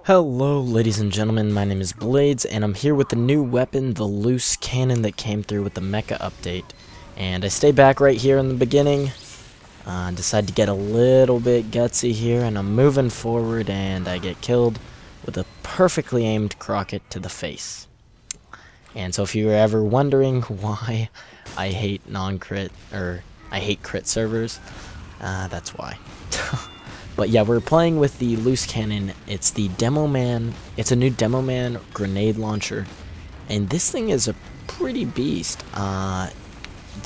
Hello ladies and gentlemen, my name is Bladezz and I'm here with the new weapon, the loose cannon that came through with the mecha update. And I stay back right here in the beginning, decide to get a little bit gutsy here, and I'm moving forward and I get killed with a perfectly aimed crocket to the face. And so if you were ever wondering why I hate non-crit, or I hate crit servers, that's why. But yeah, we're playing with the loose cannon. It's the Demoman. It's a new Demoman grenade launcher, and this thing is a pretty beast.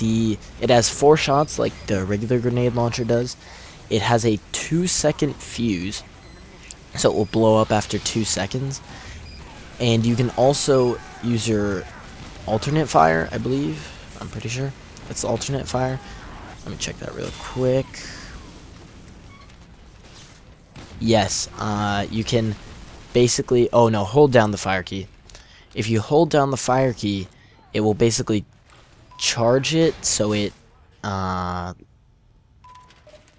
It has 4 shots like the regular grenade launcher does. It has a 2-second fuse, so it will blow up after 2 seconds. And you can also use your alternate fire, I believe. I'm pretty sure it's alternate fire. Let me check that real quick. Yes, you can basically, oh no, hold down the fire key. If you hold down the fire key, it will basically charge it so it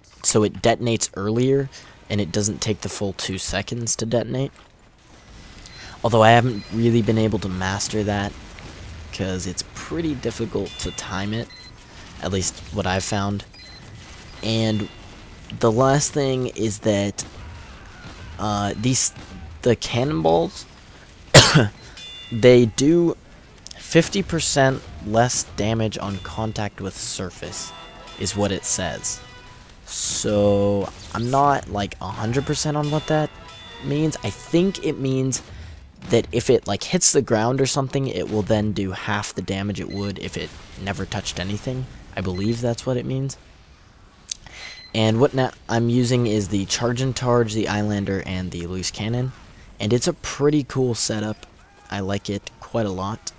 detonates earlier, and it doesn't take the full 2 seconds to detonate. Although I haven't really been able to master that, because it's pretty difficult to time it, at least what I've found. And the last thing is that the cannonballs, they do 50% less damage on contact with surface, is what it says. So I'm not like 100% on what that means. I think it means that if it like hits the ground or something, it will then do half the damage it would if it never touched anything. I believe that's what it means. And what now I'm using is the Charge and Targe, the Islander, and the loose cannon. And it's a pretty cool setup. I like it quite a lot.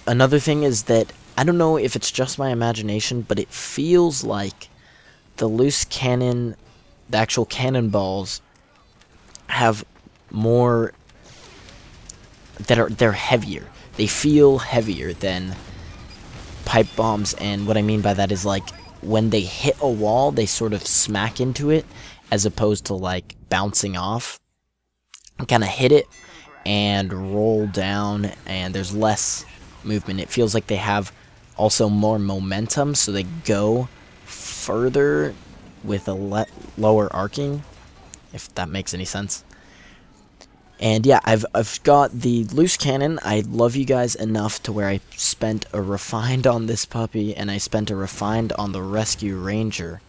Another thing is that, I don't know if it's just my imagination, but it feels like the loose cannon, the actual cannonballs, have more, they're heavier. They feel heavier than pipe bombs, and what I mean by that is like, when they hit a wall, they sort of smack into it, as opposed to like bouncing off. Kind of hit it and roll down, and there's less movement. It feels like they have also more momentum, so they go further with a lower arcing, if that makes any sense. And yeah, I've got the loose cannon. I love you guys enough to where I spent a refined on this puppy, and I spent a refined on the rescue ranger.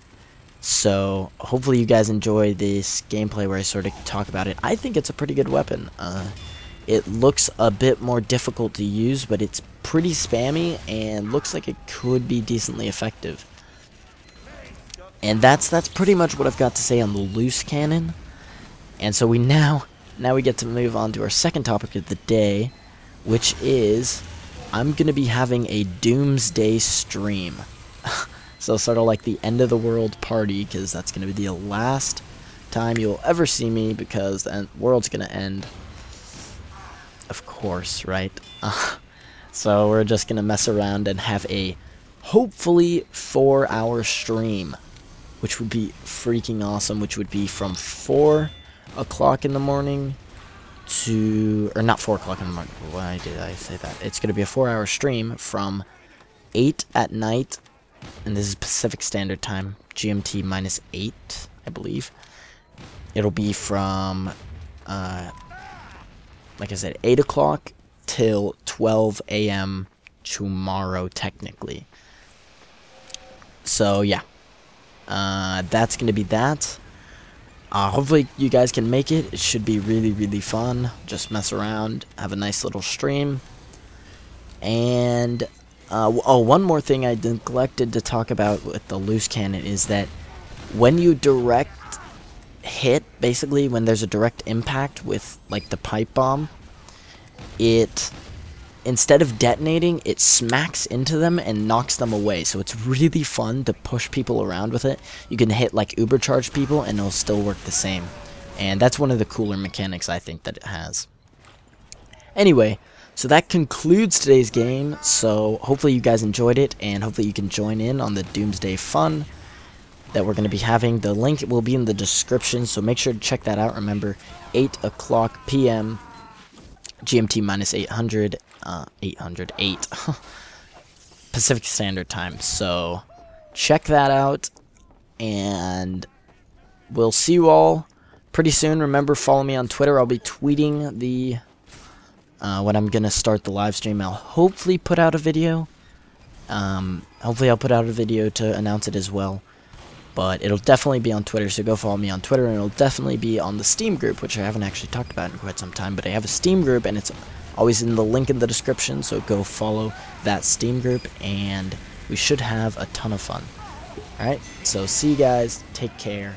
So hopefully you guys enjoy this gameplay where I sort of talk about it. I think it's a pretty good weapon. It looks a bit more difficult to use, but it's pretty spammy and looks like it could be decently effective. And that's pretty much what I've got to say on the loose cannon. And so now we get to move on to our second topic of the day, which is I'm going to be having a Doomsday stream. So sort of like the end of the world party, because that's going to be the last time you'll ever see me, because the world's going to end. Of course, right? So we're just going to mess around and have a hopefully 4-hour stream, which would be freaking awesome, which would be from 4 o'clock in the morning to, or not 4 o'clock in the morning, why did I say that? It's going to be a 4-hour stream from 8 at night, and this is Pacific Standard Time, GMT minus 8, I believe. It'll be from, like I said, 8 o'clock till 12 a.m. tomorrow, technically. So, yeah. That's going to be that. Hopefully you guys can make it. It should be really, really fun. Just mess around, have a nice little stream. And, oh, one more thing I neglected to talk about with the loose cannon is that when you direct hit, basically when there's a direct impact with like the pipe bomb, it, instead of detonating, it smacks into them and knocks them away. So it's really fun to push people around with it. You can hit like ubercharge people and it'll still work the same. And that's one of the cooler mechanics I think that it has. Anyway, so that concludes today's game. So hopefully you guys enjoyed it, and hopefully you can join in on the Doomsday fun. that we're going to be having. The link will be in the description, so make sure to check that out. Remember, 8 o'clock p.m. GMT minus 800, 808 Pacific Standard Time. So check that out, and we'll see you all pretty soon. Remember, follow me on Twitter. I'll be tweeting the when I'm gonna start the live stream. I'll hopefully put out a video. Hopefully I'll put out a video to announce it as well. But it'll definitely be on Twitter, so go follow me on Twitter, and it'll definitely be on the Steam group, which I haven't actually talked about in quite some time, but I have a Steam group, and it's always in the link in the description, so go follow that Steam group, and we should have a ton of fun. Alright, so see you guys, take care.